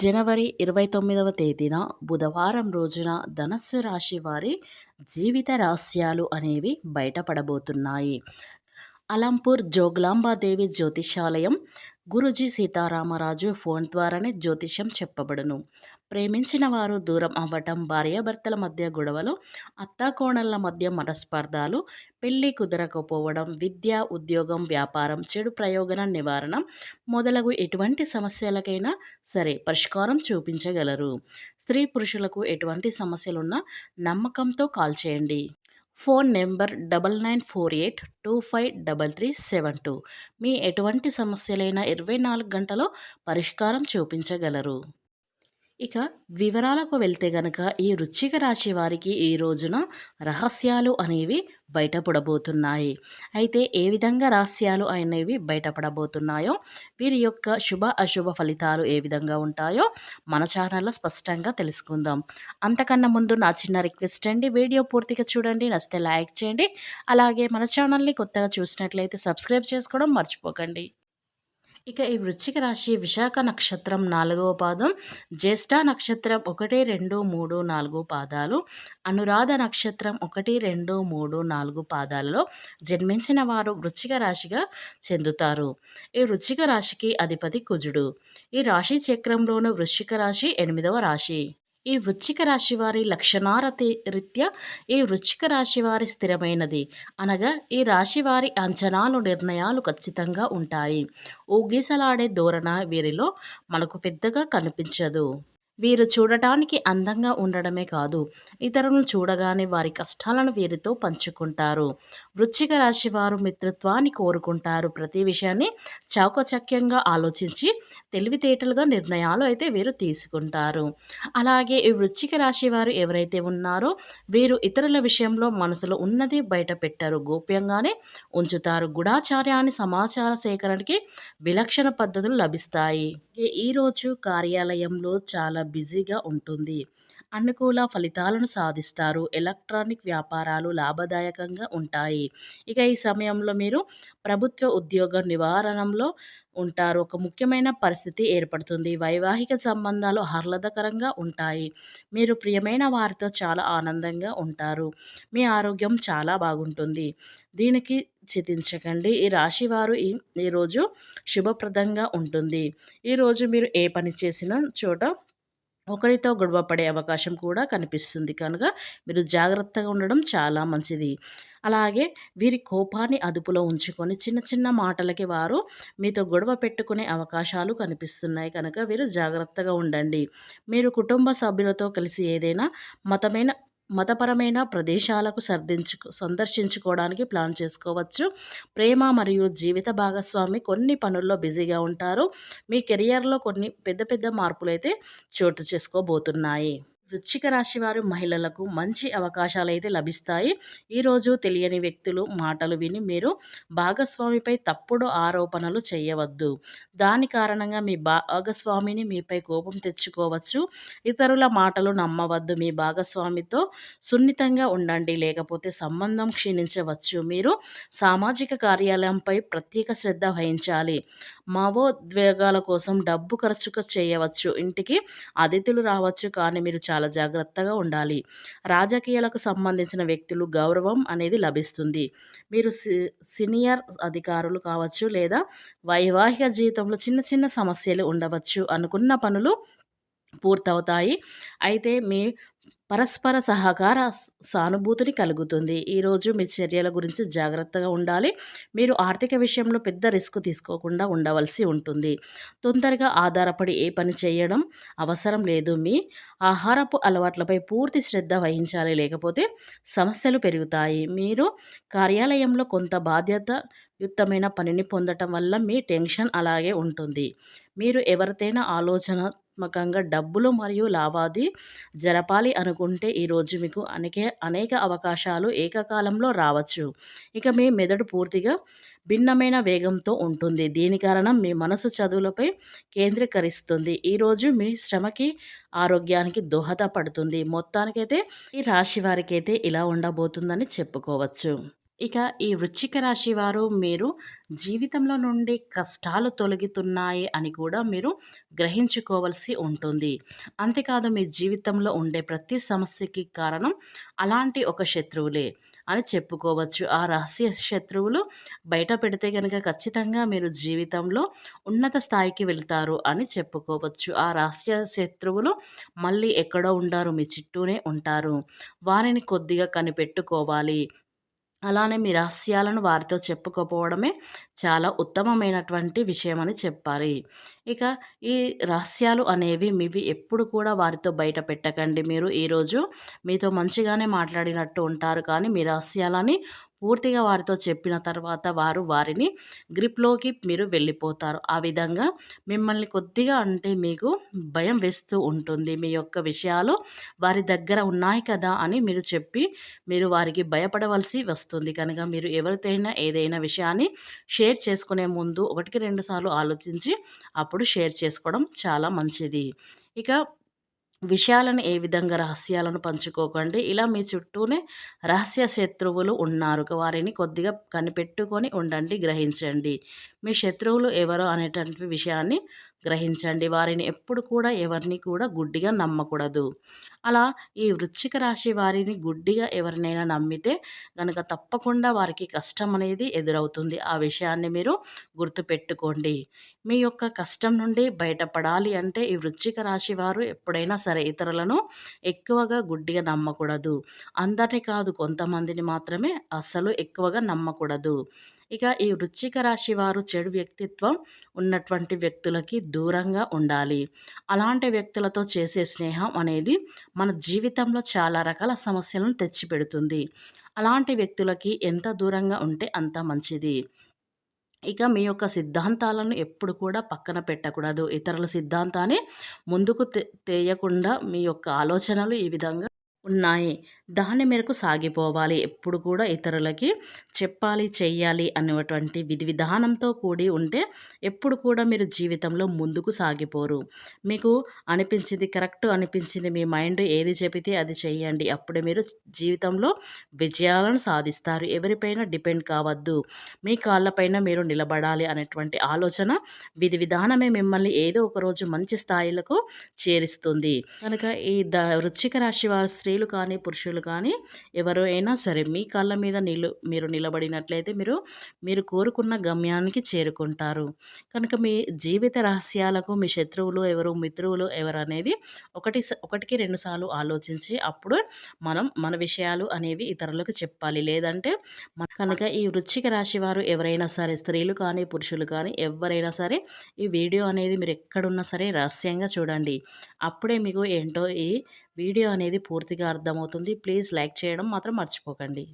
జనవరి 29వ తేదీన బుధవారం రోజున ధనస్సు రాశి వారి జీవిత రహస్యాలు అనేవి బయటపడబోతున్నాయి. అలంపూర్ జోగులాంబాదేవి జ్యోతిషాలయం గురూజీ సీతారామరాజు ఫోన్ ద్వారానే జ్యోతిష్యం చెప్పబడును. ప్రేమించిన వారు దూరం అవ్వటం, భార్యాభర్తల మధ్య గొడవలు, అత్తాకోడళ్ల మధ్య మనస్పర్ధాలు, పెళ్లి కుదరకపోవడం, విద్య, ఉద్యోగం, వ్యాపారం, చెడు ప్రయోగన నివారణ మొదలగు ఎటువంటి సమస్యలకైనా సరే పరిష్కారం చూపించగలరు. స్త్రీ పురుషులకు ఎటువంటి సమస్యలున్నా నమ్మకంతో కాల్ చేయండి. Phone number 9948253372. మీ ఎటువంటి సమస్యలైనా 24 గంటలో పరిష్కారం చూపించగలరు. ఇక వివరాలకు వెళ్తే గనక ఈ వృశ్చిక రాశి వారికి ఈ రోజున రహస్యాలు అనేవి బయటపడబోతున్నాయి. అయితే ఏ విధంగా రహస్యాలు అనేవి బయటపడబోతున్నాయో, వీరి యొక్క శుభ అశుభ ఫలితాలు ఏ విధంగా ఉంటాయో మన ఛానల్లో స్పష్టంగా తెలుసుకుందాం. అంతకన్నా ముందు నా చిన్న రిక్వెస్ట్ అండి, వీడియో పూర్తిగా చూడండి, నచ్చితే లైక్ చేయండి. అలాగే మన ఛానల్ని కొత్తగా చూసినట్లయితే సబ్స్క్రైబ్ చేసుకోవడం మర్చిపోకండి. ఇక ఈ వృశ్చిక రాశి విశాఖ నక్షత్రం 4వ పాదం, జ్యేష్ఠ నక్షత్రం 1, 2, 3, 4 పాదాలు, అనురాధ నక్షత్రం 1, 2, 3, 4 పాదాలలో జన్మించిన వారు వృశ్చిక రాశిగా చెందుతారు. ఈ వృశ్చిక రాశికి అధిపతి కుజుడు. ఈ రాశి చక్రంలోని వృశ్చిక రాశి 8వ రాశి. ఈ వృశ్చిక రాశి వారి రీత్యా ఈ వృశ్చిక రాశి వారి స్థిరమైనది, అనగా ఈ రాశి వారి అంచనాలు, నిర్ణయాలు ఖచ్చితంగా ఉంటాయి. ఊగిసలాడే ధోరణ వీరిలో మనకు పెద్దగా కనిపించదు. వీరు చూడటానికి అందంగా ఉండడమే కాదు, ఇతరులను చూడగానే వారి కష్టాలను వీరితో పంచుకుంటారు. వృశ్చిక రాశి వారు మిత్రత్వాన్ని కోరుకుంటారు. ప్రతి విషయాన్ని చాకచక్యంగా ఆలోచించి తెలివితేటలుగా నిర్ణయాలు అయితే వీరు తీసుకుంటారు. అలాగే ఈ వృశ్చిక రాశి వారు ఎవరైతే ఉన్నారో వీరు ఇతరుల విషయంలో మనసులో ఉన్నది బయట పెట్టారు, గోప్యంగానే ఉంచుతారు. గూఢచార్యాన్ని సమాచార సేకరణకి విలక్షణ పద్ధతులు లభిస్తాయి. ఈరోజు కార్యాలయంలో చాలా బిజీగా ఉంటుంది. అనుకూల ఫలితాలను సాధిస్తారు. ఎలక్ట్రానిక్ వ్యాపారాలు లాభదాయకంగా ఉంటాయి. ఇక ఈ సమయంలో మీరు ప్రభుత్వ ఉద్యోగ నివారణలో ఉంటారు. ఒక ముఖ్యమైన పరిస్థితి ఏర్పడుతుంది. వైవాహిక సంబంధాలు ఆహ్లాదకరంగా ఉంటాయి. మీరు ప్రియమైన వారితో చాలా ఆనందంగా ఉంటారు. మీ ఆరోగ్యం చాలా బాగుంటుంది. దీనికి చింతించకండి. ఈ రాశివారు ఈరోజు శుభప్రదంగా ఉంటుంది. ఈరోజు మీరు ఏ పని చేసిన చోట ఒకరితో గొడవ పడే అవకాశం కూడా కనిపిస్తుంది కనుక మీరు జాగ్రత్తగా ఉండడం చాలా మంచిది. అలాగే వీరి కోపాన్ని అదుపులో ఉంచుకొని చిన్న చిన్న మాటలకి వారు మీతో గొడవ పెట్టుకునే అవకాశాలు కనిపిస్తున్నాయి కనుక వీరు జాగ్రత్తగా ఉండండి. మీరు కుటుంబ సభ్యులతో కలిసి ఏదైనా మతపరమైన ప్రదేశాలకు సందర్శించుకోవడానికి ప్లాన్ చేసుకోవచ్చు. ప్రేమ మరియు జీవిత భాగస్వామి కొన్ని పనుల్లో బిజీగా ఉంటారు. మీ కెరియర్లో కొన్ని పెద్ద పెద్ద మార్పులైతే చోటు చేసుకోబోతున్నాయి. వృశ్చిక రాశి వారు మహిళలకు మంచి అవకాశాలు అయితే లభిస్తాయి. ఈరోజు తెలియని వ్యక్తులు మాటలు విని మీరు భాగస్వామిపై తప్పుడు ఆరోపణలు చేయవద్దు. దాని కారణంగా మీ భాగస్వామిని మీపై కోపం తెచ్చుకోవచ్చు. ఇతరుల మాటలు నమ్మవద్దు. మీ భాగస్వామితో సున్నితంగా ఉండండి, లేకపోతే సంబంధం క్షీణించవచ్చు. మీరు సామాజిక కార్యాలయంపై ప్రత్యేక శ్రద్ధ వహించాలి. భావోద్వేగాల కోసం డబ్బు ఖర్చు చేయవచ్చు. ఇంటికి అతిథులు రావచ్చు, కానీ మీరు చాలా జాగ్రత్తగా ఉండాలి. రాజకీయాలకు సంబంధించిన వ్యక్తులు గౌరవం అనేది లభిస్తుంది. మీరు సీనియర్ అధికారులు కావచ్చు, లేదా వైవాహిక జీవితంలో చిన్న చిన్న సమస్యలు ఉండవచ్చు. అనుకున్న పనులు పూర్తవుతాయి. అయితే మీ పరస్పర సహకార సానుభూతిని కలుగుతుంది. ఈరోజు మీ చర్యల గురించి జాగ్రత్తగా ఉండాలి. మీరు ఆర్థిక విషయంలో పెద్ద రిస్క్ తీసుకోకుండా ఉండవలసి ఉంటుంది. తొందరగా ఆధారపడి ఏ పని చేయడం అవసరం లేదు. మీ ఆహారపు అలవాట్లపై పూర్తి శ్రద్ధ వహించాలి, లేకపోతే సమస్యలు పెరుగుతాయి. మీరు కార్యాలయంలో కొంత బాధ్యతయుతమైన పనిని పొందటం వల్ల మీ టెన్షన్ అలాగే ఉంటుంది. మీరు ఎవరితోనైనా ఆలోచనాత్మకంగా డబ్బులు మరియు లావాదేవీ జరపాలి అనుకుంటే ఈరోజు మీకు అనేక అవకాశాలు ఏకకాలంలో రావచ్చు. ఇక మీ మెదడు పూర్తిగా భిన్నమైన వేగంతో ఉంటుంది. దీని కారణం మీ మనసు చదువులపై కేంద్రీకరిస్తుంది. ఈరోజు మీ శ్రమకి ఆరోగ్యానికి దోహదపడుతుంది. మొత్తానికైతే ఈ రాశి వారికైతే ఇలా ఉండబోతుందని చెప్పుకోవచ్చు. ఇక ఈ వృశ్చిక రాశి వారు మీరు జీవితంలో నుండి కష్టాలు తొలగుతున్నాయి అని కూడా మీరు గ్రహించుకోవాల్సి ఉంటుంది. అంతేకాదు మీ జీవితంలో ఉండే ప్రతి సమస్యకి కారణం అలాంటి ఒక శత్రువులే అని చెప్పుకోవచ్చు. ఆ రహస్య శత్రువులు బయట పెడితే గనక ఖచ్చితంగా మీరు జీవితంలో ఉన్నత స్థాయికి వెళ్తారు అని చెప్పుకోవచ్చు. ఆ రహస్య శత్రువులు మళ్ళీ ఎక్కడో ఉండరు, మీ చుట్టూనే ఉంటారు. వారిని కొద్దిగా కనిపెట్టుకోవాలి. అలానే మీ రహస్యాలను వారితో చెప్పుకోపోవడమే చాలా ఉత్తమమైనటువంటి విషయమని చెప్పాలి. ఇక ఈ రహస్యాలు అనేవి మీవి ఎప్పుడు కూడా వారితో బయట పెట్టకండి. మీరు ఈరోజు మీతో మంచిగానే మాట్లాడినట్టు ఉంటారు. కానీ మీ రహస్యాలని పూర్తిగా వారితో చెప్పిన తర్వాత వారిని గ్రిప్‌లోకి మీరు వెళ్ళిపోతారు. ఆ విధంగా మిమ్మల్ని కొద్దిగా అంటే మీకు భయం వేస్తూ ఉంటుంది. మీ యొక్క విషయాలు వారి దగ్గర ఉన్నాయి కదా అని మీరు చెప్పి మీరు వారికి భయపడవలసి వస్తుంది. కనుక మీరు ఎవరితోనైనా ఏదైనా విషయాన్ని షేర్ చేసుకునే ముందు 1, 2 సార్లు ఆలోచించి అప్పుడు షేర్ చేసుకోవడం చాలా మంచిది. ఇక విషయాలను ఏ విధంగా రహస్యాలను పంచుకోకండి. ఇలా మీ చుట్టూనే రహస్య శత్రువులు ఉన్నారు. వారిని కొద్దిగా కనిపెట్టుకొని ఉండండి, గ్రహించండి. మీ శత్రువులు ఎవరో అనేటువంటి విషయాన్ని గ్రహించండి. వారిని ఎప్పుడు కూడా ఎవరిని కూడా గుడ్డిగా నమ్మకూడదు. అలా ఈ వృశ్చిక రాశి వారిని గుడ్డిగా ఎవరినైనా నమ్మితే గనక తప్పకుండా వారికి కష్టం అనేది ఎదురవుతుంది. ఆ విషయాన్ని మీరు గుర్తుపెట్టుకోండి. మీ యొక్క కష్టం నుండి బయటపడాలి అంటే ఈ వృశ్చిక రాశి వారు ఎప్పుడైనా సరే ఇతరులను ఎక్కువగా గుడ్డిగా నమ్మకూడదు. అందరిని కాదు, కొంతమందిని మాత్రమే అస్సలు ఎక్కువగా నమ్మకూడదు. ఇక ఈ వృశ్చిక రాశి వారు చెడు వ్యక్తిత్వం ఉన్నటువంటి వ్యక్తులకి దూరంగా ఉండాలి. అలాంటి వ్యక్తులతో చేసే స్నేహం అనేది మన జీవితంలో చాలా రకాల సమస్యలను తెచ్చిపెడుతుంది. అలాంటి వ్యక్తులకి ఎంత దూరంగా ఉంటే అంత మంచిది. ఇక మీ యొక్క సిద్ధాంతాలను ఎప్పుడు కూడా పక్కన పెట్టకూడదు. ఇతరుల సిద్ధాంతాన్ని ముందుకు తేయకుండా మీ యొక్క ఆలోచనలు ఈ విధంగా ఉన్నాయి. దాని మేరకు సాగిపోవాలి. ఎప్పుడు కూడా ఇతరులకి చెప్పాలి, చెయ్యాలి అనేటువంటి విధి విధానంతో కూడి ఉంటే ఎప్పుడు కూడా మీరు జీవితంలో ముందుకు సాగిపోరు. మీకు అనిపించింది కరెక్ట్ అనిపించింది మీ మైండ్ ఏది చెబితే అది చెయ్యండి. అప్పుడే మీరు జీవితంలో విజయాలను సాధిస్తారు. ఎవరిపైన డిపెండ్ కావద్దు. మీ కాళ్ళపైన మీరు నిలబడాలి అనేటువంటి ఆలోచన విధి విధానమే మిమ్మల్ని ఏదో ఒక రోజు మంచి స్థాయిలకు చేరుస్తుంది. కనుక ఈ వృశ్చిక రాశి వారు స్త్రీలు కానీ, పురుషులు కానీ ఎవరైనా సరే మీ కాళ్ళ మీద మీరు నిలబడినట్లయితే మీరు కోరుకున్న గమ్యానికి చేరుకుంటారు. కనుక మీ జీవిత రహస్యాలకు మీ శత్రువులు ఎవరు, మిత్రువులు ఎవరు అనేది ఒకటికి 2 సార్లు ఆలోచించి అప్పుడు మన విషయాలు అనేవి ఇతరులకు చెప్పాలి. లేదంటే కనుక ఈ వృశ్చిక రాశి వారు ఎవరైనా సరే స్త్రీలు కానీ, పురుషులు కానీ ఎవరైనా సరే ఈ వీడియో అనేది మీరు ఎక్కడున్నా సరే రహస్యంగా చూడండి. అప్పుడే మీకు ఏంటో ఈ వీడియో అనేది పూర్తిగా అర్థమవుతుంది. ప్లీజ్ లైక్ చేయడం మాత్రం మర్చిపోకండి.